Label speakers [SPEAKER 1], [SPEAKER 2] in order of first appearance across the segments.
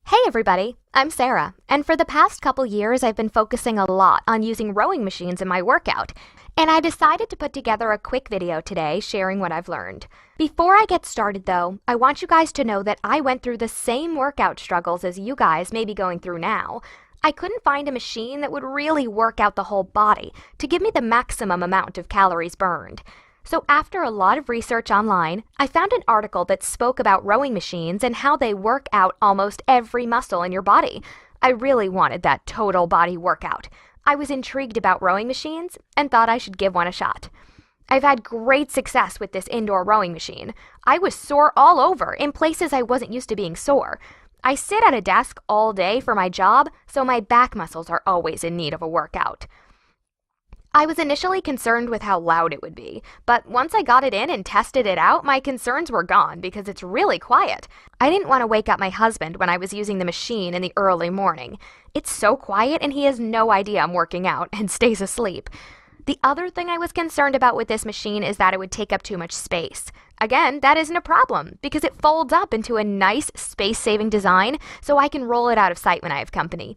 [SPEAKER 1] Hey everybody, I'm Sarah, and for the past couple years I've been focusing a lot on using rowing machines in my workout, and I decided to put together a quick video today sharing what I've learned. Before I get started though, I want you guys to know that I went through the same workout struggles as you guys may be going through now. I couldn't find a machine that would really work out the whole body to give me the maximum amount of calories burned. So after a lot of research online, I found an article that spoke about rowing machines and how they work out almost every muscle in your body. I really wanted that total body workout. I was intrigued about rowing machines and thought I should give one a shot. I've had great success with this indoor rowing machine. I was sore all over in places I wasn't used to being sore. I sit at a desk all day for my job, so my back muscles are always in need of a workout. I was initially concerned with how loud it would be, but once I got it in and tested it out, my concerns were gone because it's really quiet. I didn't want to wake up my husband when I was using the machine in the early morning. It's so quiet and he has no idea I'm working out and stays asleep. The other thing I was concerned about with this machine is that it would take up too much space. Again, that isn't a problem because it folds up into a nice space-saving design so I can roll it out of sight when I have company.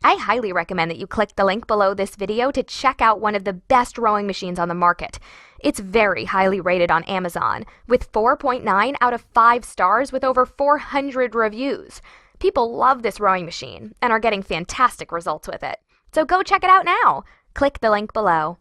[SPEAKER 1] I highly recommend that you click the link below this video to check out one of the best rowing machines on the market. It's very highly rated on Amazon, with 4.9 out of 5 stars with over 400 reviews. People love this rowing machine and are getting fantastic results with it. So go check it out now. Click the link below.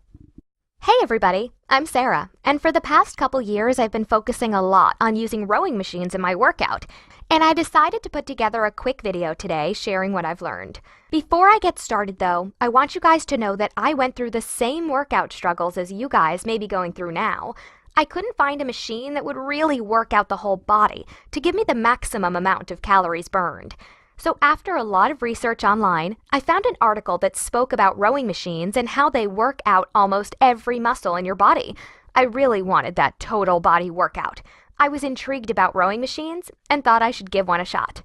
[SPEAKER 1] Hey everybody, I'm Sarah, and for the past couple years I've been focusing a lot on using rowing machines in my workout, and I decided to put together a quick video today sharing what I've learned. Before I get started though, I want you guys to know that I went through the same workout struggles as you guys may be going through now. I couldn't find a machine that would really work out the whole body to give me the maximum amount of calories burned. So after a lot of research online, I found an article that spoke about rowing machines and how they work out almost every muscle in your body. I really wanted that total body workout. I was intrigued about rowing machines and thought I should give one a shot.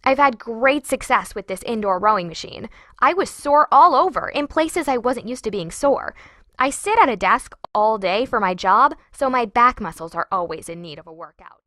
[SPEAKER 1] I've had great success with this indoor rowing machine. I was sore all over in places I wasn't used to being sore. I sit at a desk all day for my job, so my back muscles are always in need of a workout.